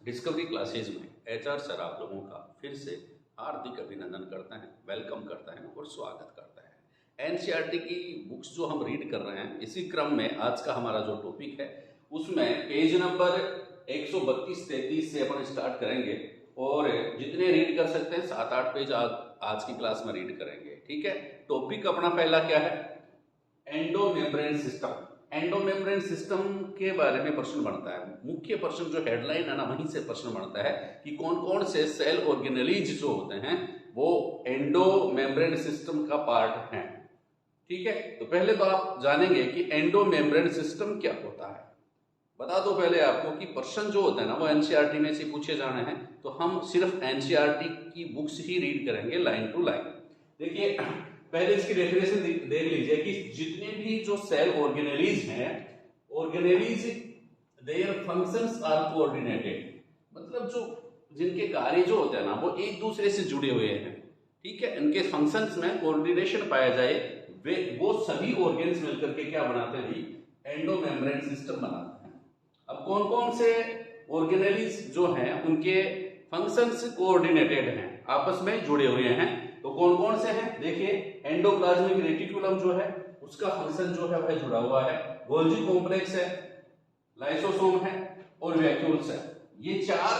Discovery classes में HR sir आप लोगों का फिर से हार्दिक अभिनंदन करते हैं, वेलकम करता है और स्वागत करता है। एनसीईआरटी की बुक्स जो हम रीड कर रहे हैं, इसी क्रम में आज का हमारा जो टॉपिक है उसमें पेज नंबर 132-33 से अपन स्टार्ट करेंगे और जितने रीड कर सकते हैं 7-8 पेज आज की क्लास में रीड करेंगे। ठीक है, टॉपिक अपना पहला क्या है? Endomembrane system. एंडोमेम्ब्रेन सिस्टम के बारे में प्रश्न बनता है। मुख्य प्रश्न जो हेडलाइन है ना, वहीं से प्रश्न बनता है कि कौन कौन से सेल ऑर्गेनेलीज जो होते हैं वो एंडोमेम्ब्रेन सिस्टम का पार्ट हैं। ठीक है, तो पहले तो आप जानेंगे कि एंडोमेम्ब्रेन सिस्टम क्या होता है। बता दो पहले आपको कि प्रश्न जो होते हैं ना वो एनसीईआरटी में से पूछे जाने हैं, तो हम सिर्फ एनसीईआरटी की बुक्स ही रीड करेंगे लाइन टू लाइन। देखिए, पहले इसकी डेफिनेशन देख लीजिए कि जितने भी जो सेल ऑर्गेनेलीज हैं, organelles their functions are coordinated, मतलब जो जिनके कार्य जो होते हैं ना वो एक दूसरे से जुड़े हुए हैं। ठीक है, इनके फंक्शंस में कोऑर्डिनेशन पाया जाए, वो सभी ऑर्गेन्स मिलकर के क्या बनाते हैं? एंडोमेम्ब्रेन सिस्टम बनाते हैं। अब कौन कौन से ऑर्गेनेलीज जो हैं उनके फंक्शंस कोऑर्डिनेटेड हैं, आपस में जुड़े हुए हैं, तो कौन कौन से हैं? देखिए, एंडोप्लाज्मिक रेटिकुलम जो है उसका फंक्शन जो है वह जुड़ा हुआ है, गोल्जी कॉम्प्लेक्स है, लाइसोसोम है और वैक्यूल्स है। ये चार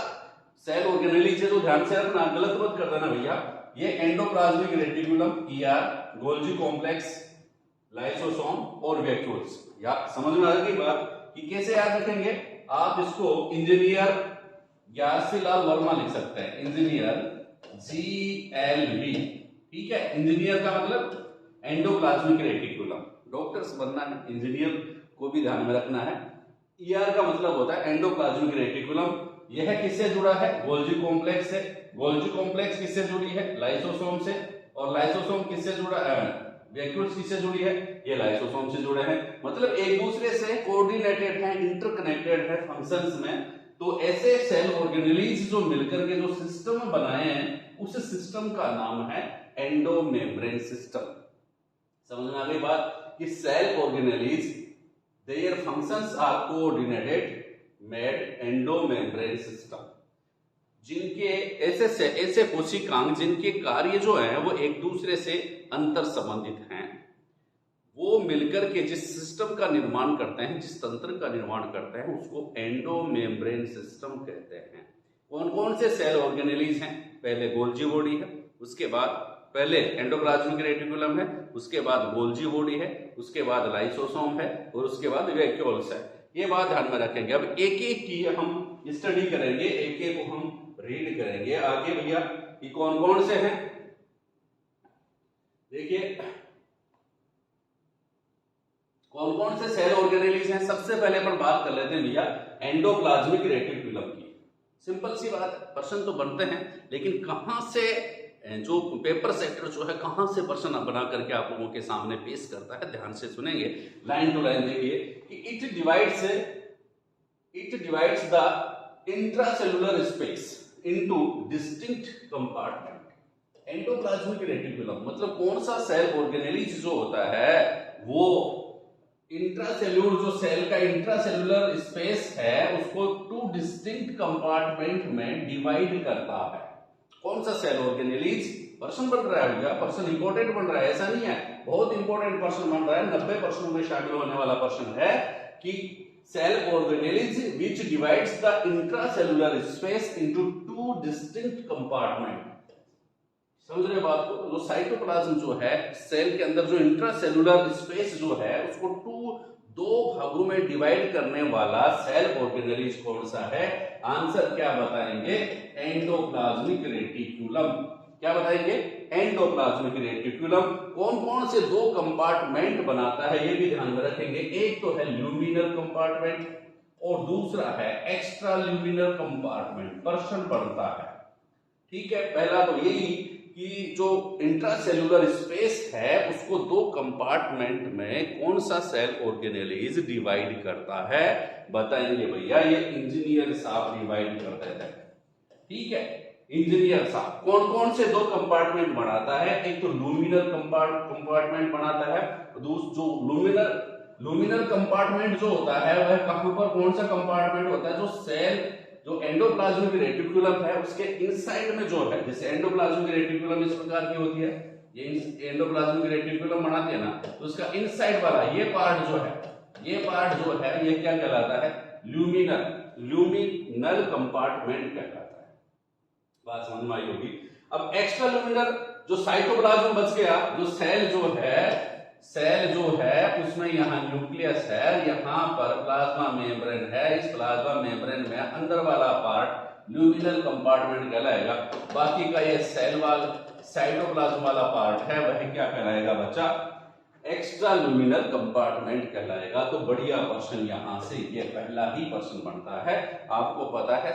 सेल ऑर्गेनेलीज है, तो ध्यान से रखना, गलत मत कर देना भैया। ये endoplasmic reticulum, Golgi complex, lysosome और वैक्यूल्स। या समझ में आ गई बात कि कैसे याद रखेंगे? आप इसको इंजीनियर यासीलाल वर्मा लिख सकते हैं, इंजीनियर GLV। ठीक है, इंजीनियर का मतलब एंडोप्लाज्मिक रेटिकुलम, डॉक्टर्स बनना है, इंजीनियर को भी ध्यान में रखना है। ER का मतलब होता है एंडोप्लाज्मिक रेटिकुलम। यह किससे जुड़ा है? गोल्जी कॉम्प्लेक्स से। गोल्जी कॉम्प्लेक्स किससे जुड़ी है? लाइसोसोम से। और लाइसोसोम किससे जुड़ा है? वैक्यूल्स किससे जुड़ी है? ये लाइसोसोम से जुड़े हैं, मतलब एक दूसरे से कोऑर्डिनेटेड है, इंटरकनेक्टेड है फंक्शंस में। तो ऐसे सेल ऑर्गेनेलीज जो मिलकर के जो सिस्टम बनाए हैं, उस सिस्टम का नाम है एंडोमेम्ब्रेन सिस्टम। समझ में आ गई बात कि cell organelles their functions are coordinated made endomembrane system. जिनके ऐसे कोशिकांग जिनके कार्य जो है वो एक दूसरे से अंतर संबंधित हैं, वो मिलकर के जिस सिस्टम का निर्माण करते हैं, जिस तंत्र का निर्माण करते हैं, उसको एंडोमेम्ब्रेन सिस्टम कहते हैं। कौन कौन से सेल ऑर्गेनेलीज हैं? पहले गोल्जी बॉडी है, उसके बाद पहले एंडोप्लाज्मिक रेटिकुलम है, उसके बाद गोल्जी बॉडी है, उसके बाद लाइसोसोम है और उसके बाद वैक्यूल्स है। ये बात ध्यान में रखेंगे। अब एक एक की हम स्टडी करेंगे, एक एक को हम रीड करेंगे आगे भैया कि कौन कौन से हैं। देखिए, कौन कौन से सेल ऑर्गेनेलीज हैं। सबसे पहले अपन बात कर लेते हैं भैया एंडोप्लाज्मिक रेटिकुलम की। सिंपल सी बात है, प्रश्न तो बनते हैं, लेकिन कहां से जो पेपर सेक्टर जो है कहां से प्रश्न बना करके आप लोगों के सामने पेश करता है, ध्यान से सुनेंगे, लाइन टू लाइन देखिए कि it divides the intracellular space into distinct compartment. Endoplasmic reticulum मतलब कौन सा सेल ऑर्गेनेलीज जो होता है वो इंट्रासेल्यूलर, जो सेल का इंट्रासेल्यूलर स्पेस है उसको 2 डिस्टिंक्ट कंपार्टमेंट में डिवाइड करता है। कौन सा सेल ऑर्गेनेलीज? प्रश्न बन रहा है भैया, प्रश्न इंपॉर्टेंट बन रहा है, ऐसा नहीं है, बहुत इंपॉर्टेंट प्रश्न बन रहा है, 90 प्रश्नों में शामिल होने वाला प्रश्न है कि cell organelles which divides the intracellular space into 2 distinct compartment. समझ रहे बात को? जो साइटोप्लाज्म जो है, सेल के अंदर जो इंट्रासेल्युलर स्पेस जो है उसको दो भागों में डिवाइड करने वाला सेल ऑर्गेनेलीज कौन सा है? आंसर क्या बताएंगे? Endoplasmic reticulum. क्या बताएंगे? Endoplasmic reticulum. कौन कौन से 2 कंपार्टमेंट बनाता है ये भी ध्यान में रखेंगे। एक तो है ल्यूमिनल कंपार्टमेंट और दूसरा है एक्स्ट्रा ल्यूमिनल कंपार्टमेंट। प्रश्न बनता है, ठीक है, पहला तो यही कि जो इंट्रासेल्युलर स्पेस है उसको 2 कंपार्टमेंट में कौन सा सेल ऑर्गेनेलीज डिवाइड करता है, बताएंगे भैया। ये इंजीनियर साहब डिवाइड कर देते हैं। ठीक है, इंजीनियर साहब कौन कौन से 2 कंपार्टमेंट बनाता है? एक तो लूमिनल कंपार्टमेंट बनाता है, जो लूमिनल कंपार्टमेंट जो होता है वह कहां पर, कौन सा कंपार्टमेंट होता है? जो जो एंडोप्लाज्मिक रेटिकुलम है उसके इनसाइड में जो है, जैसे एंडोप्लाज्मिक रेटिकुलम इस प्रकार की होती है, ये एंडोप्लाज्मिक रेटिकुलम बनाते हैं ना, तो उसका इनसाइड वाला ये पार्ट जो है, ये पार्ट जो है ये क्या कहलाता है, ल्यूमिनल कंपार्टमेंट कहलाता है। बात समझ में आई होगी। अब एक्स्ट्रा ल्यूमिनल जो साइटोप्लाज्म बच गया, जो सेल जो है उसमें यहाँ न्यूक्लियस है, यहाँ पर प्लाज्मा मेम्ब्रेन है, इस प्लाज्मा मेम्ब्रेन में अंदर वाला पार्ट ल्यूमिनल कंपार्टमेंट कहलाएगा। बाकी का ये सेल वाला साइटोप्लाज्म वाला पार्ट है वह क्या कहलाएगा बच्चा, एक्स्ट्रा ल्यूमिनल कंपार्टमेंट कहलाएगा। तो बढ़िया क्वेश्चन यहाँ से ये पहला ही क्वेश्चन बनता है। आपको पता है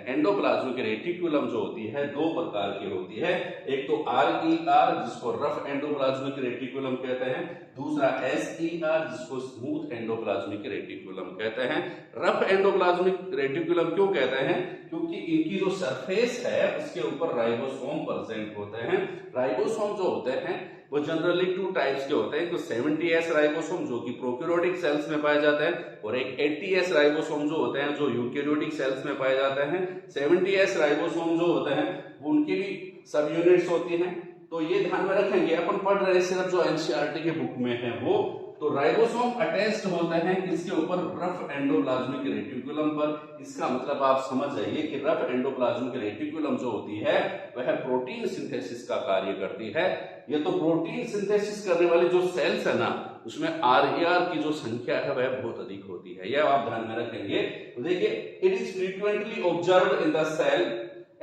एंडोप्लाज्मिक रेटिकुलम जो होती है दो प्रकार की होती है, एक तो RER जिसको रफ एंडोप्लाज्मिक रेटिकुलम कहते हैं, दूसरा SER जिसको स्मूथ एंडोप्लाज्मिक रेटिकुलम कहते हैं। रफ एंडोप्लाज्मिक रेटिकुलम क्यों कहते हैं, क्योंकि इनकी जो सरफेस है उसके ऊपर राइबोसोम प्रेजेंट होते हैं। राइबोसोम जो होते हैं वो जनरली 2 टाइप्स के होते हैं, तो 70S राइबोसोम जो कि प्रोकैरियोटिक सेल्स में पाए जाते हैं, और एक 80S राइबोसोम जो होते हैं जो यूकेरियोटिक सेल्स में पाए जाते हैं। 70S राइबोसोम जो होते हैं वो उनकी भी सब यूनिट्स होती हैं, तो ये ध्यान में रखेंगे। अपन पढ़ रहे हैं सिर्फ जो एनसीईआरटी के बुक में है वो, तो राइबोसोम अटैच्ड होते हैं किसके ऊपर, रफ एंडोप्लाज्मिक रेटिकुलम पर। इसका मतलब आप समझ जाइए कि रफ एंडोप्लाज्मिक रेटिकुलम जो होती है वह प्रोटीन सिंथेसिस का कार्य करती है। ये तो प्रोटीन सिंथेसिस करने वाली जो सेल्स है ना उसमें RER की जो संख्या है वह बहुत अधिक होती है, यह आप ध्यान में रखेंगे। तो देखिए, it is frequently observed in the cell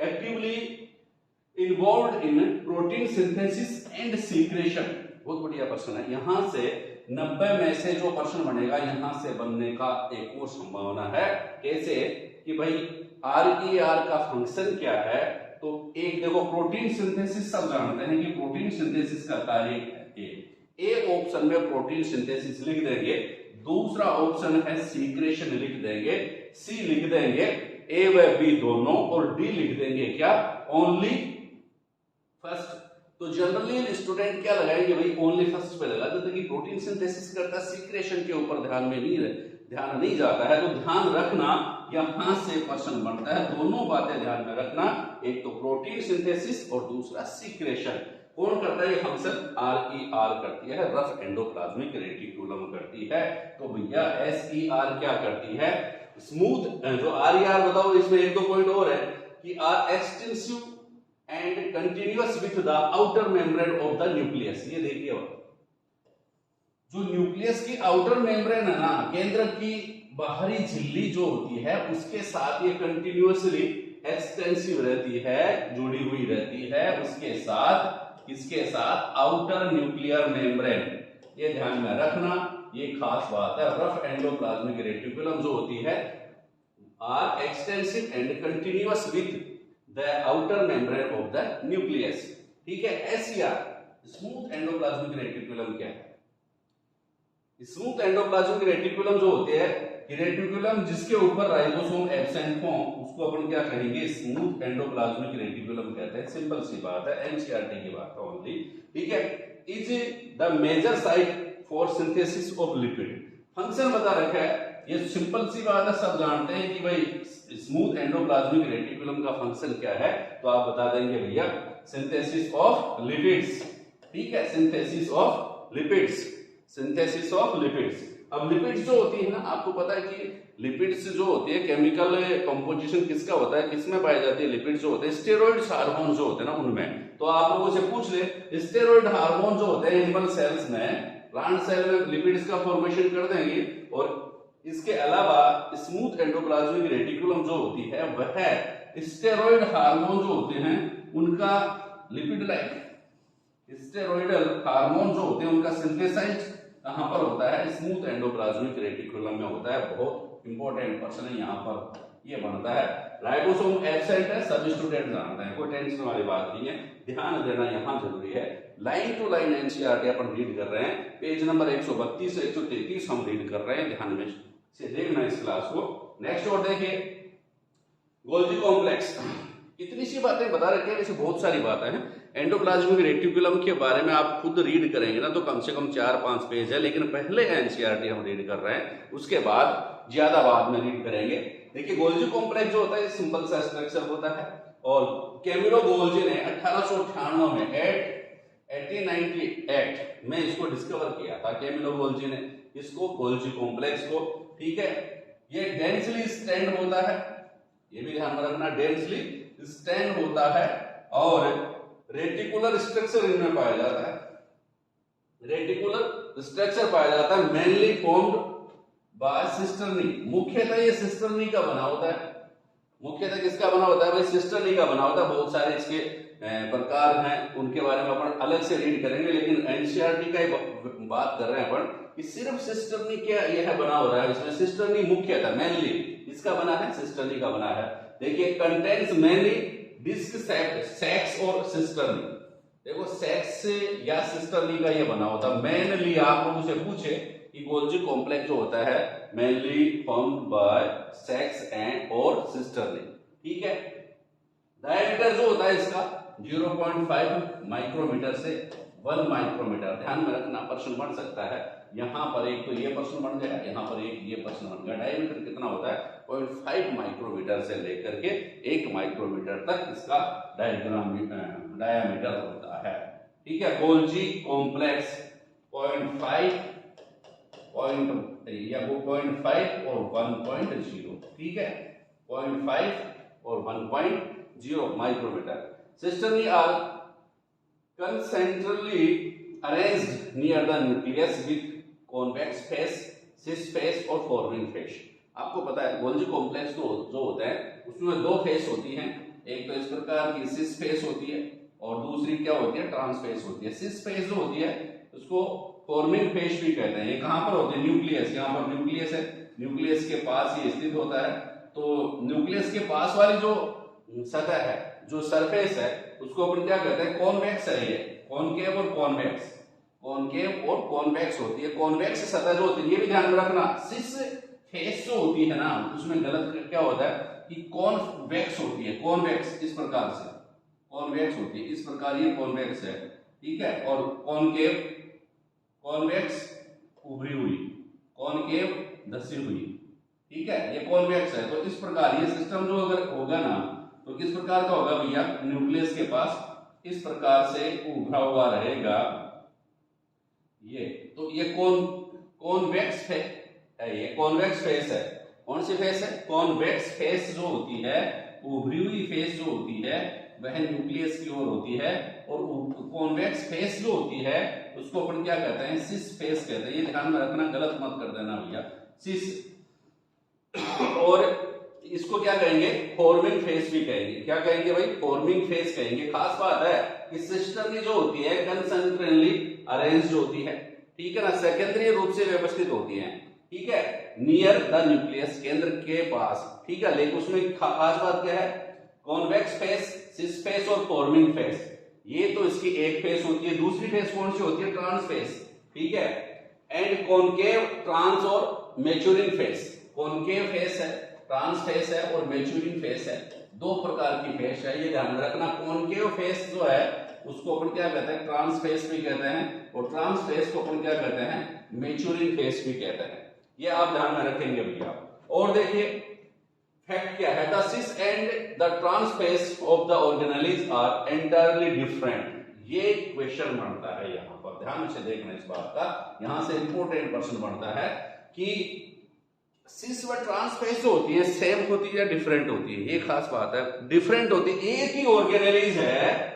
actively involved in protein synthesis and secretion. बहुत बढ़िया प्रश्न है। यहां से 90 में से जो प्रश्न बनेगा यहां से बनने का एक और संभावना है। कैसे कि भाई RER का फंक्शन क्या है, तो एक देखो प्रोटीन सिंथेसिस सब जानते हैं कि प्रोटीन सिंथेसिस का कार्य है। ए ऑप्शन में प्रोटीन सिंथेसिस लिख देंगे, दूसरा ऑप्शन है सीक्रेशन लिख देंगे, सी लिख देंगे, ए व बी दोनों, और डी लिख देंगे क्या, ओनली फर्स्ट। तो जनरली स्टूडेंट क्या लगाएंगे भाई, ओनली फर्स्ट पे लगा देते कि प्रोटीन सिंथेसिस करता है, सीक्रेशन के ऊपर ध्यान नहीं जाता है। तो ध्यान रखना यहां से क्वेश्चन बनता है, दोनों बातें ध्यान में रखना, एक तो प्रोटीन सिंथेसिस और दूसरा सीक्रेशन। कौन करता है ये फंक्शन, RER करती है, रफ एंडोप्लाज्मिक रेटिकुलम करती है। तो भैया SER क्या करती है, स्मूथ। जो RER बताओ इसमें एक दो पॉइंट और है कि are extensive and continuous with the outer membrane of the nucleus. ये देखिए जो न्यूक्लियस की आउटर मेम्ब्रेन है ना, केंद्र की बाहरी झिल्ली जो होती है उसके साथ ये कंटिन्यूअसली एक्सटेंसिव रहती है, जुड़ी हुई रहती है उसके साथ, किसके साथ, आउटर न्यूक्लियर मेम्ब्रेन। ये ध्यान में रखना, ये खास बात है। रफ एंडोप्लाज्मिक रेटिकुलम जो होती है are extensive and continuous with the outer membrane of the nucleus. ठीक है। SER स्मूथ एंडोप्लाज्मिक रेटिकुलम क्या है, स्मूथ एंडोप्लाज्मिक रेटिकुलम जो होते हैं, रेटिकुलम जिसके ऊपर राइबोसोम एब्सेंट हो उसको अपन क्या कहेंगे, स्मूथ एंडोप्लाज्मिक रेटिकुलम कहते हैं। सिंपल सी बात है, एनसीईआरटी की बात है ओनली। ठीक है। Is the major site for synthesis of lipid. Function बता रखा है, ये सिंपल सी बात है, सब जानते हैं कि भाई स्मूथ एंडोप्लाज्मिक रेटिकुलम का फंक्शन क्या है, तो आप बता देंगे भैया सिंथेसिस ऑफ लिपिड्स। ठीक है, synthesis of lipids, synthesis of lipids. अब लिपिड्स जो होती है ना, आपको पता है कि लिपिड्स जो होती है केमिकल कंपोजिशन किसका होता है, किसमें पाई जाती है, लिपिड्स जो होते हैं स्टेरॉइड्स हार्मोन जो होते हैं ना उनमें। तो आप लोगों से पूछ ले, स्टेरॉइड हार्मोन जो होते हैं एनिमल सेल्स में, प्लांट सेल में लिपिड्स का फॉर्मेशन कर देंगे। और इसके अलावा स्मूथ एंडोप्लाज्मिक रेटिकुलम जो होती है वह स्टेरॉइड हार्मोन जो होते हैं उनका लिपिड लाइक स्टेरॉइडल हार्मोन जो होते हैं उनका सिंथेसाइज कहां पर होता है, स्मूथ एंडोप्लाज्मिक रेटिकुलम में होता है। बहुत इंपॉर्टेंट क्वेश्चन है यहाँ पर ये बनता है। राइबोसोम एब्सेंट है, सभी स्टूडेंट जानते हैं, कोई टेंशन वाली बात नहीं है, ध्यान देना यहाँ जरूरी है। लाइन टू लाइन एनसीईआरटी अपन रीड कर रहे हैं, पेज नंबर 132 से 133 हम रीड कर रहे हैं, ध्यान में से देखना इस क्लास को। नेक्स्ट और देखिए गोल्जी कॉम्प्लेक्स। इतनी सी बातें बता रखे हैं, वैसे बहुत सारी बातें हैं। एंडोप्लाज्मिक रेटिकुलम के बारे में आप खुद रीड करेंगे ना तो कम से कम 4-5 पेज है, लेकिन पहले एनसीईआरटी हम रीड कर रहे हैं, उसके बाद ज्यादा बाद में रीड करेंगे। देखिए गोल्जी कॉम्प्लेक्स जो होता है सिंपल सा स्ट्रक्चर होता है और कैमिलो गोल्जी ने 1898 में 1898 में इसको डिस्कवर किया था। कैमिलो गोल्जी ने इसको गोल्जी कॉम्प्लेक्स को, ठीक है। ये डेंसली स्टैंड होता है, ये भी ध्यान में रखना, डेंसली स्टैंड होता है और रेटिकुलर स्ट्रक्चर इनमें पाया जाता है। रेटिकुलर स्ट्रक्चर पाया जाता है मेनली फॉर्म्ड बाय सिस्टर्नी। मुख्यतः ये सिस्टर्नी का बना होता है। मुख्यतः किसका बना होता है भाई? सिस्टर्नी का बना होता है। बहुत सारे इसके प्रकार हैं, उनके बारे में अपन अलग से रीड करेंगे, लेकिन एनसीईआरटी का बात कर रहे हैं अपन कि सिर्फ सिस्टर्नी क्या यह बना हो रहा है। इसमें सिस्टर्नी मुख्यतः मेनली इसका बना है, सिस्टर्नी का बना है। देखिए कंटेंट्स मेनली डिस्क सेक्स और सिस्टर्नी। देखो सेक्स या सिस्टर्नी का ये बना होता है। मेनली आप लोगों से पूछे कि गोल्जी कॉम्प्लेक्स जो होता है mainly formed by sex and और सिस्टर्नी, ठीक है। डायमीटर जो होता है इसका 0.5 माइक्रोमीटर से 1 माइक्रोमीटर। ध्यान में रखना, प्रश्न बन सकता है। यहाँ पर एक तो ये प्रश्न बन गया, यहाँ पर एक ये प्रश्न बन गया। डायमीटर कितना होता है? 0.5 माइक्रोमीटर से लेकर के 1 माइक्रोमीटर तक इसका डायमीटर होता है, ठीक है। गोल्जी कॉम्प्लेक्स 0.5 और 1.0, ठीक है। 0.5 और 1.0 micrometre. Cisternae are concentrically arranged near the nucleus with convex face, cis face और forming face। आपको पता है गोल्जी कॉम्प्लेक्स जो होता है उसमें दो फेस होती हैं। एक तो इस प्रकार की सिस फेस होती है और दूसरी क्या होती है? ट्रांस फेस होती है। सिस फेस जो होती है उसको फॉर्मिंग फेस भी कहते हैं। ये कहां पर होती है? न्यूक्लियस। यहाँ पर न्यूक्लियस है, न्यूक्लियस के पास ये स्थित होता है। तो न्यूक्लियस के पास वाली जो सतह है, जो सरफेस है, उसको अपन क्या कहते हैं? कॉन्वेक्स है। ये कॉनकेव और कॉन्वेक्स, कॉनकेव और कॉन्वेक्स होती है। कॉन्वेक्स सतह जो होती है, ये भी ध्यान में रखना, सिस फेस जो होती है ना, उसमें गलत क्या होता है कि कॉन्वेक्स होती है। कॉन्वेक्स इस प्रकार से कॉन्वेक्स होती है, इस प्रकार ये कॉन्वेक्स है, ठीक है। और कॉनकेव, कॉन्वेक्स उभरी हुई, कॉनकेव धसी हुई, ठीक है। ये कॉन्वेक्स है। तो इस प्रकार ये सिस्टम जो अगर होगा ना तो किस प्रकार का होगा भैया? न्यूक्लियस के पास इस प्रकार से उभरा हुआ रहेगा ये। तो ये कॉन्वेक्स है, ये कॉन्वेक्स फेस है। कौन सी फेस है? कॉन्वेक्स फेस जो होती है, उभरी हुई फेस जो होती है वह न्यूक्लियस की ओर होती है। और कॉन्वेक्स फेस जो होती है उसको अपन क्या कहते हैं? सिस फेस कहते हैं। ये ध्यान में रखना, गलत मत कर देना भैया। सिस और इसको क्या कहेंगे? फॉर्मिंग फेस भी कहेंगे। क्या कहेंगे भाई? फॉर्मिंग फेस कहेंगे। खास बात है कि सिस्टर्नी जो होती है कंसेंट्रिकली अरेंज्ड होती है, ठीक है ना, सेकेंडरी रूप से व्यवस्थित होती है, ठीक है, नियर द न्यूक्लियस, केंद्र के पास, ठीक है। लेकिन उसमें खास बात क्या है? कॉन्वेक्स फेस, सिस फेस और फॉर्मिंग फेस। ये तो इसकी एक फेस होती है। दूसरी फेस कौन सी होती है? ट्रांस फेस, ठीक है। एंड कॉनकेव, ट्रांस और मैच्योरिंग फेस। कॉनकेव फेस है, ट्रांस फेस है और मैच्योरिंग फेस है। दो प्रकार की फेस है, ये ध्यान रखना। कॉनकेव फेस जो है उसको अपन क्या कहते हैं? ट्रांस फेस भी कहते हैं। और ट्रांस फेस को अपन क्या कहते हैं? मैच्योरिंग फेस भी कहते हैं। ये आप ध्यान में रखेंगे भैया। और देखिए फैक्ट क्या है? The cis and the trans face of the organelles are entirely different. ये क्वेश्चन बनता है यहाँ पर, ध्यान से देखना इस बात का। यहां से इंपोर्टेंट प्रश्न बनता है कि सिस व ट्रांस फेस जो होती है सेम होती है या डिफरेंट होती है? ये खास बात है, डिफरेंट होती है। एक ही ऑर्गेनेलिज है,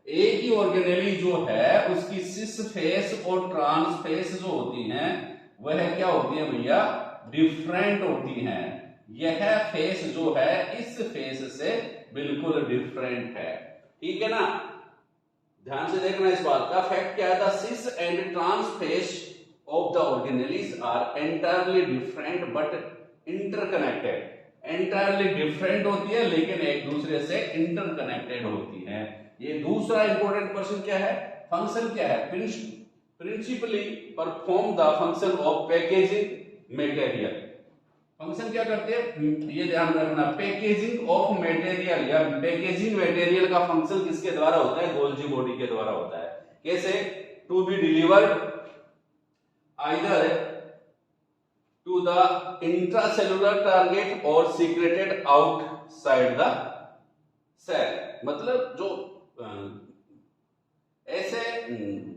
एक ही ऑर्गेनेलिज जो है उसकी सिस फेस और ट्रांस फेस जो होती हैं वह क्या होती है भैया? डिफरेंट होती हैं। यह फेस जो है इस फेस से बिल्कुल डिफरेंट है, ठीक है ना। ध्यान से देखना इस बात का। फैक्ट क्या है? The cis and trans face of the organelles are entirely different but interconnected। entirely different होती है लेकिन एक दूसरे से interconnected होती है। ये दूसरा इंपॉर्टेंट क्वेश्चन क्या है? फंक्शन क्या है? principally perform the function of packaging material। Function क्या करते हैं? ये ध्यान रखना, पैकेजिंग ऑफ मटेरियल या पैकेजिंग मटेरियल का फंक्शन किसके द्वारा होता है? गोल्जी बॉडी के द्वारा होता है। कैसे? To be delivered either to the intracellular target और सीक्रेटेड आउटसाइड द सेल। मतलब जो ऐसे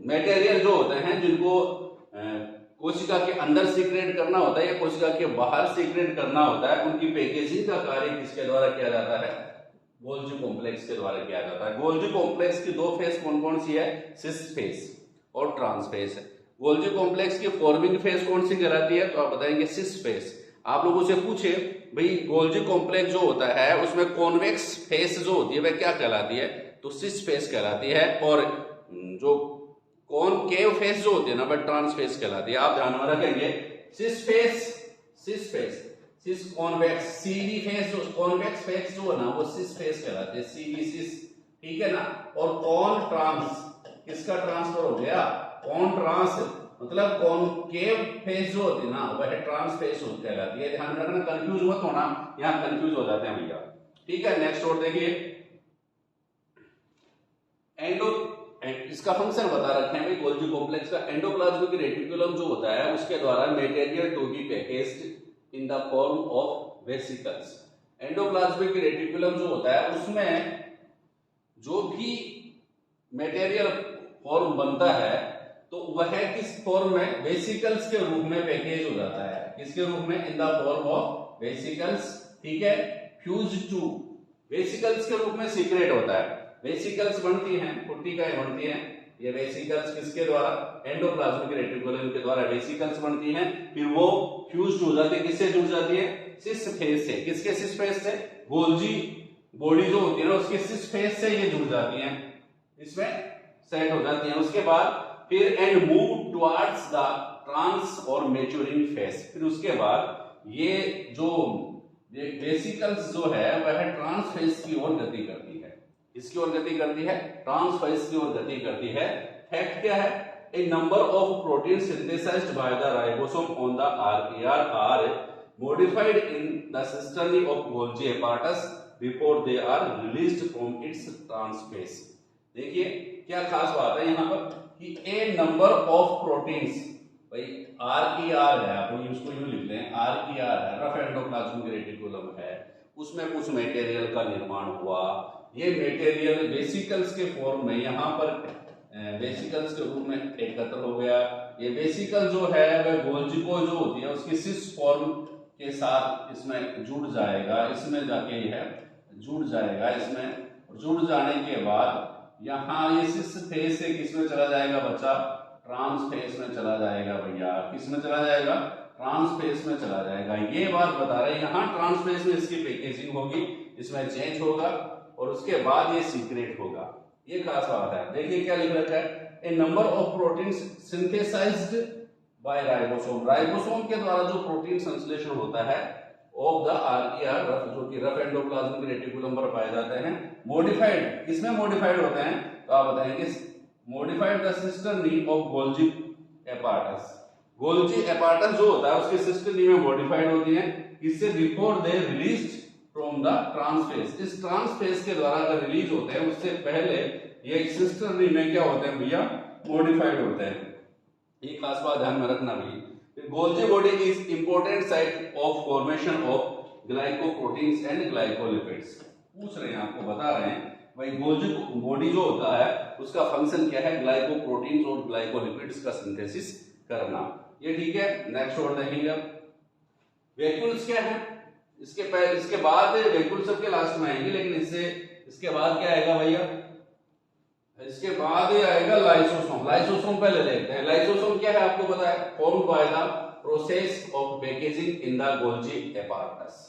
मटेरियल जो होते हैं जिनको कोशिका के अंदर सीक्रेट करना होता है या कोशिका के बाहर सीक्रेट करना होता है, उनकी पैकेजिंग का कार्य किसके द्वारा किया जाता है? गोल्जी कॉम्प्लेक्स के द्वारा किया जाता है। गोल्जी कॉम्प्लेक्स की दो फेज कौन कौन सी है? सिस फेज और ट्रांस फेज है। गोल्जी कॉम्प्लेक्स की फॉर्मिंग फेज कौन सी कहलाती है? तो आप बताएंगे सिस फेज। आप लोगों से पूछे भाई गोल्जी कॉम्प्लेक्स जो होता है उसमें कॉन्वेक्स फेज जो होती है वह क्या कहलाती है? तो सिस फेज कहलाती है। और जो कॉनकेव फेस जो होती है ना वह ट्रांस फेस कहलाती है। आप ध्यान में रखेंगे सिस कॉन्वेक्स, सीवी फेस जो कॉन्वेक्स फेस जो है ना वो सिस फेस कहलाती है, सीवी सिस, ठीक है ना। और कॉन ट्रांस, किसका ट्रांसफर हो गया? कॉन ट्रांस, मतलब कॉनकेव फेस जो होती है ना वह ट्रांस फेस कहलाती है। ध्यान रखना, कंफ्यूज मत होना, यहाँ कंफ्यूज हो जाते हैं भैया, ठीक है। नेक्स्ट और देखिए, इसका फंक्शन बता रखे हैं गोल्जी कॉम्प्लेक्स का। एंडोप्लाज्मिक रेटिकुलम जो होता है उसके द्वारा material to be packaged in the form of vesicles. Endoplasmic reticulum जो होता है उसमें जो भी मटेरियल फॉर्म बनता है तो वह किस फॉर्म में? वेसिकल्स के रूप में पैकेज हो जाता है। किसके रूप में? इन द फॉर्म ऑफ वेसिकल्स, ठीक है। फ्यूज टू, वेसिकल्स के रूप में सीक्रेट होता है। वेसिकल्स बनती हैं, कोशिकाएं बनती हैं। ये वेसिकल्स किसके द्वारा? एंडोप्लाज्मिक रेटिकुलम के द्वारा वेसिकल्स बनती हैं। फिर वो फ्यूज हो जाती है, किससे जुड़ जाती है? सिस फेस से। किसके सिस फेस से? गोल्जी बॉडी जो होती है ना उसके सिस फेस से ये जुड़ जाती हैं, इसमें सेट हो जाती हैं। उसके बाद फिर and move towards the trans और मैच्योरिंग फेस। फिर उसके बाद ये जो वेसिकल्स जो है वह ट्रांस फेस की ओर गति करती है। इसकी ओर गति करती है, ट्रांस फेस की ओर गति करती है। फैक्ट क्या है? A number of protein synthesised by the ribosome on the आरपीआर are modified in the cisternae of Golgi apparatus before they are released from its transphase। देखिए क्या खास बात है यहाँ पर कि ए नंबर ऑफ प्रोटीन्स, भाई आरईआर है, आप उसको यूं लिख लें, आरईआर है, रफ एंडोप्लाज्मिक रेटिकुलम है, उसमें कुछ मटेरियल का निर्माण हुआ। ये मटेरियल वेसिकल्स के फॉर्म में यहाँ पर वेसिकल्स के रूप में एकत्र हो गया। ये वेसिकल जो है वह गोल्जिको जो होती है उसकी सिस फॉर्म के साथ इसमें जुड़ जाएगा, इसमें जाके यह जुड़ जाएगा। इसमें जुड़ जाने के बाद यहाँ ये सिस फेस से किसमें चला जाएगा बच्चा? ट्रांस फेस में चला जाएगा भैया। किसमें चला जाएगा? ट्रांस फेस में चला जाएगा। ये बात बता रहे हैं, यहाँ ट्रांस फेस में इसकी पैकेजिंग होगी, इसमें चेंज होगा और उसके बाद ये सीक्रेट होगा। ये खास बात है। देखिए क्या लिख रखा है? A number of proteins synthesised by ribosome. Ribosome के द्वारा जो प्रोटीन संश्लेषण होता है ऑफ द आरईआर रफ, जो कि रफ एंडोप्लाज्मिक रेटिकुलम पर पाए जाते हैं। मॉडिफाइड, किसमें मॉडिफाइड होते हैं? तो आप बताएंगे modified the cisternae of Golgi apparatus. Golgi apparatus जो होता है उसके सिस्टर्नी में मॉडिफाइड होती है। इससे before they released from the trans face. इस ट्रांसफेस के द्वारा अगर रिलीज होते हैं उससे पहले ये सिस्टर्नी में क्या होते हैं भैया? मॉडिफाइड होते हैं। ये खास बात ध्यान में रखना भैया। Golgi body is important site of formation of glycoproteins and glycolipids. पूछ रहे हैं, आपको बता रहे हैं भाई गोल्जी बॉडी जो होता है उसका फंक्शन क्या है? ग्लाइकोप्रोटीन्स और ग्लाइकोलिपिड्स का सिंथेसिस करना। ये ठीक है। नेक्स्ट और देखेंगे अब वैक्यूल्स क्या है। इसके बाद वैक्यूल सबके लास्ट में आएंगे, लेकिन इसके बाद क्या आएगा भैया? इसके बाद ये आएगा लाइसोसोम। लाइसोसोम पहले देखते हैं। लाइसोसोम क्या है आपको पता है? Formed by the process of packaging in the Golgi apparatus.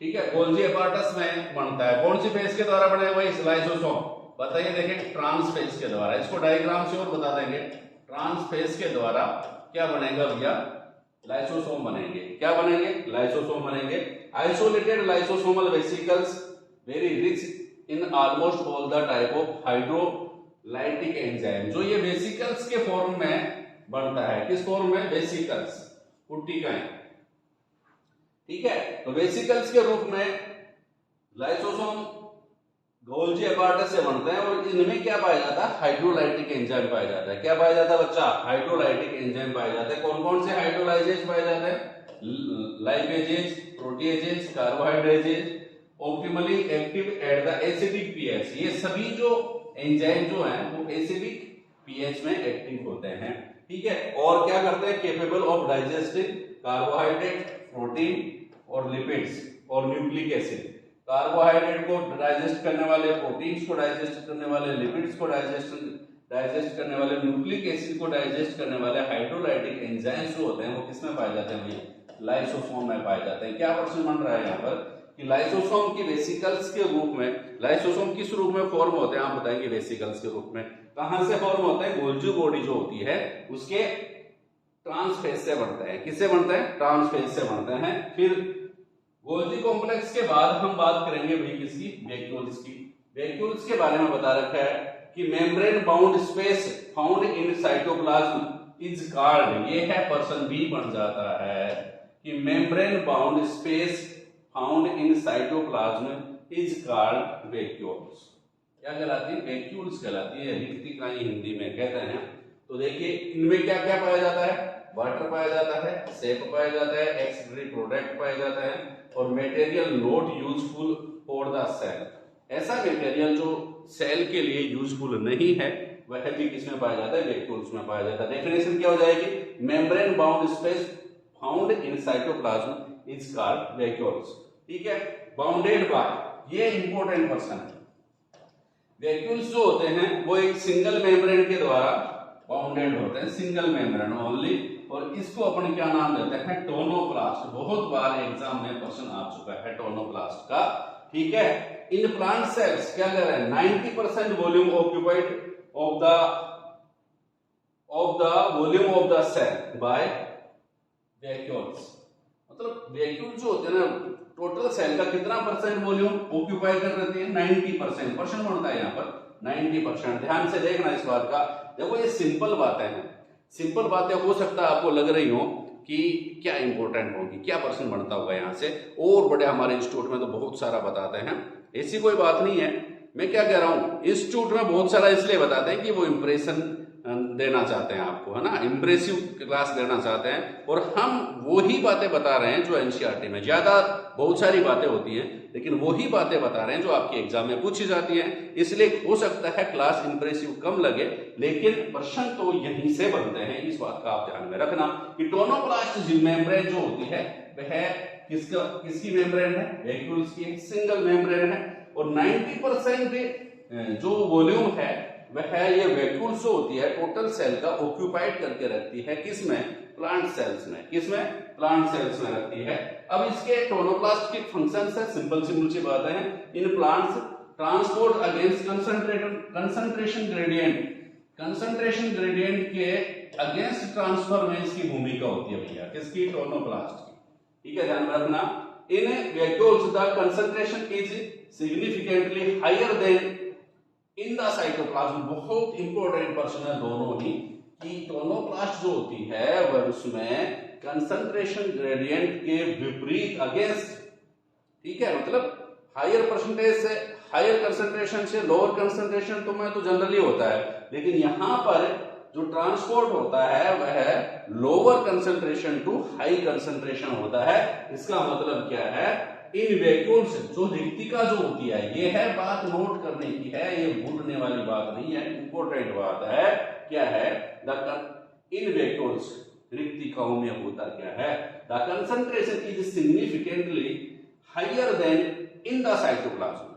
ठीक है, गोल्जी एपार्टस में बनता है। कौन सी फेज के द्वारा बनेगा भाई लाइसोसोम? बताइए, देखिए ट्रांस फेज के द्वारा। इसको डायग्राम से और बता देंगे। ट्रांस फेज के द्वारा क्या बनेगा भैया? लाइसोसोम बनेंगे। क्या बनेंगे? लाइसोसोम बनेंगे। Isolated lysosomal vesicles very rich in almost all the type of hydrolytic enzyme. जो ये वेसिकल्स के फॉर्म में बनता है। किस फॉर्म में? वेसिकल्स, कोशिकाएं। ठीक है, तो वेसिकल्स के रूप में लाइसोसोम गोल्जी एपार्टस से बनते हैं। और इनमें क्या पाया जाता है? हाइड्रोलाइटिक एंजाइम पाया जाता है। क्या पाया जाता है बच्चा? हाइड्रोलाइटिक एंजाइम पाए जाते हैं। कौन कौन से हाइड्रोलाइजेज पाए जाते हैं? Lipases, proteases, carbohydrases optimally active at the acidic pH. ये सभी जो एंजाइम जो हैं वो एसिडिक पीएच में एक्टिव होते हैं, ठीक है। और क्या करते हैं, capable of digesting carbohydrate, protein और लिपिड्स और न्यूक्लिक एसिड। कार्बोहाइड्रेट को डाइजेस्ट करने वाले, प्रोटीन्स को डाइजेस्ट करने वाले, लिपिड्स को डाइजेस्ट करने वाले, न्यूक्लिक एसिड को डाइजेस्ट करने वाले हाइड्रोलाइटिक एंजाइम्स जो होते हैं वो किसमें पाए जाते हैं भाई, लाइसोसोम में पाए जाते हैं। क्या क्वेश्चन बन रहा है यहाँ पर कि लाइसोसोम की वेसिकल्स के रूप में, लाइसोसोम किस रूप में फॉर्म होते हैं, आप बताएंगे वेसिकल्स के रूप में। कहां से फॉर्म होते हैं, गोल्जी बॉडी जो होती है उसके ट्रांसफेज से बनते हैं। किससे बनते हैं, ट्रांसफेज से बनते हैं। फिर गोल्जी कॉम्प्लेक्स के बाद हम बात करेंगे भाई किसकी, वैक्यूल्स की। वैक्यूल्स के बारे में बता रखा है कि membrane bound space found in cytoplasm is called, ये है पर्सन बी बन जाता है कि membrane bound space found in cytoplasm is called vacuoles. क्या कहलाती है, वैक्यूल्स कहलाती है, रिक्तिकाएं हिंदी में कहते हैं। तो देखिए इनमें क्या क्या पाया जाता है, वाटर पाया जाता है, सेप पाया जाता है, एक्सक्रीटरी प्रोडक्ट पाया जाता है और material not useful for the cell. ऐसा मटेरियल जो सेल के लिए यूजफुल नहीं है वह भी किसमें पाया जाता है, वैक्यूल्स में पाया जाता है। डेफिनेशन क्या हो जाएगी, membrane bound space found in cytoplasm is called vacuoles, ठीक है। बाउंडेड बाय, ये इंपॉर्टेंट पर्सन है। वैक्यूल्स जो होते हैं वो एक सिंगल मेम्ब्रेन के द्वारा बाउंडेड होते हैं, सिंगल मेम्ब्रेन ओनली, और इसको अपन क्या नाम देते हैं, टोनोप्लास्ट। बहुत बार एग्जाम में क्वेश्चन आ चुका है टोनोप्लास्ट का, ठीक है। इन प्लांट सेल्स क्या कर रहे हैं, 90% volume occupied of the volume of the cell by vacuoles. मतलब वैक्यूल जो होते हैं ना, टोटल सेल का कितना परसेंट वॉल्यूम ऑक्यूपाई कर रहे हैं, 90%। पर्सन बनता है यहाँ पर 90%। ध्यान से देखना इस बात का। देखो ये सिंपल बातें हैं, सिंपल बातें हो सकता है आपको लग रही हो कि क्या इंपॉर्टेंट होगी, क्या पर्सन बनता होगा यहाँ से, और बड़े हमारे इंस्टीट्यूट में तो बहुत सारा बताते हैं, ऐसी कोई बात नहीं है। मैं क्या कह रहा हूँ, इंस्टीट्यूट में बहुत सारा इसलिए बताते हैं कि वो इंप्रेशन देना चाहते हैं आपको, है ना, इंप्रेसिव क्लास देना चाहते हैं। और हम वही बातें बता रहे हैं जो एनसीईआरटी में ज्यादा बहुत सारी बातें होती हैं, लेकिन वही बातें बता रहे हैं जो आपके एग्जाम में पूछी जाती हैं। इसलिए हो सकता है क्लास इंप्रेसिव कम लगे, लेकिन प्रश्न तो यहीं से बनते हैं। इस बात का आप ध्यान में रखना कि टोनोप्लास्ट मेम्ब्रेन जो होती है वह किसकी मेम्ब्रेन है, वैक्यूल्स की, सिंगल मेम्ब्रेन है। और 90% जो वॉल्यूम है वह ये वैक्यूल्स जो होती है टोटल सेल का ऑक्यूपाइड करके रखती है, किसमें, प्लांट सेल्स में। किसमें, प्लांट सेल्स में रखती है। अब इसके टोनोप्लास्ट के फंक्शंस है, सिंपल सी बात है। In plants transport against concentration gradient के अगेंस्ट ट्रांसफर में इसकी भूमिका होती है भैया, किसकी, टोनोप्लास्ट की, ठीक है, ध्यान रखना। In vacuoles the concentration is significantly higher than in the cytoplasm. बहुत इंपॉर्टेंट पर्सन है दोनों ही, कि टोनोप्लास्ट जो होती है वह उसमें कंसंट्रेशन ग्रेडियंट के विपरीत अगेंस्ट, ठीक है, मतलब हायर परसेंटेज से हायर कंसंट्रेशन से लोअर कंसंट्रेशन तो में तो जनरली होता है, लेकिन यहां पर जो ट्रांसपोर्ट होता है वह lower concentration to high concentration होता है। इसका मतलब क्या है, इन वैक्यूल्स जो रिक्तिका जो होती है, ये है बात नोट करने की है, ये भूलने वाली बात नहीं है, इंपॉर्टेंट बात है। क्या है, इन वैक्यूल्स रिक्तिकाओं में होता क्या है, the concentration is significantly higher than in the cytoplasm.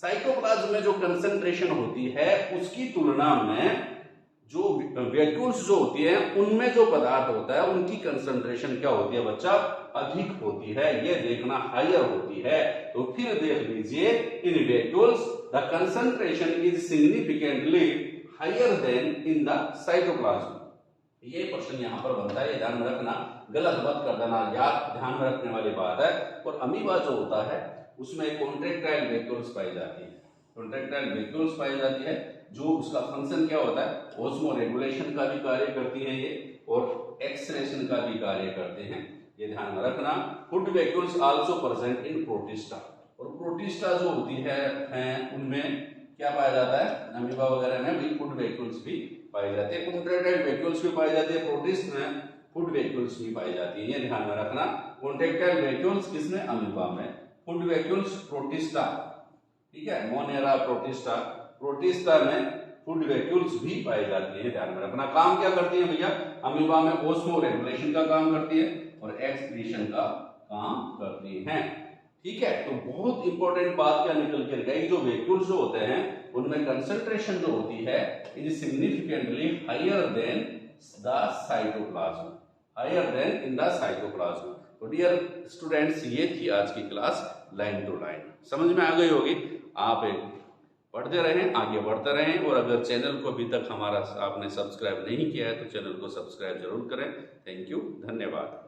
Cytoplasm में जो कंसंट्रेशन होती है उसकी तुलना में जो वैक्यूल्स जो होती है उनमें जो पदार्थ होता है उनकी कंसंट्रेशन क्या होती है बच्चा, अधिक होती है। ये देखना, हायर होती है। तो फिर देख लीजिए, in vacuoles the concentration is significantly higher than in the cytoplasm. ये क्वेश्चन यहां पर बनता है, ध्यान में रखना, गलत मत कर देना, याद ध्यान में रखने वाली बात है। और अमीबा जो होता है उसमें कॉन्ट्रैक्टाइल वैक्यूल्स पाई जाती है, कॉन्ट्रैक्टाइल वैक्यूल्स पाई जाती है, जो उसका फंक्शन क्या होता है, ऑस्मो रेगुलेशन का भी कार्य करती है ये, और एक्सलेशन का भी कार्य करते हैं, ये ध्यान में रखना। Food vacuoles also present in protista, और प्रोटिस्टा जो होती है उनमें क्या पाया जाता है, अमीबा वगैरह में भी फूड वैक्यूल्स भी पाई जाती है, कॉन्ट्रैक्टाइल वैक्यूल्स भी पाई जाती है। प्रोटिस्ट में फूड वैक्यूल्स भी पाई जाती है, ये ध्यान में रखना। कॉन्ट्रेक्टाइल वैक्यूल्स किसमें? अमीबा में। फूड वैक्यूल्स प्रोटिस्टा, ठीक है, मोनेरा प्रोटिस्टा, प्रोटिस्टा में फूड वैक्यूल्स भी पाई जाती है, ध्यान में रखना। काम क्या करती है भैया? अमीबा में ओस्मो रेगुलेशन का काम करती है और एक्सक्रीशन का काम करती हैं, ठीक है। तो बहुत इंपॉर्टेंट बात क्या निकल कर गई, जो वैक्यूल्स जो होते हैं उनमें कंसंट्रेशन जो होती है is significantly higher than the cytoplasm, higher than in the cytoplasm. तो डियर स्टूडेंट्स, ये थी आज की क्लास लाइन टू लाइन, समझ में आ गई होगी। आप पढ़ते रहें, आगे बढ़ते रहें, और अगर चैनल को अभी तक हमारा आपने सब्सक्राइब नहीं किया है तो चैनल को सब्सक्राइब जरूर करें। थैंक यू, धन्यवाद।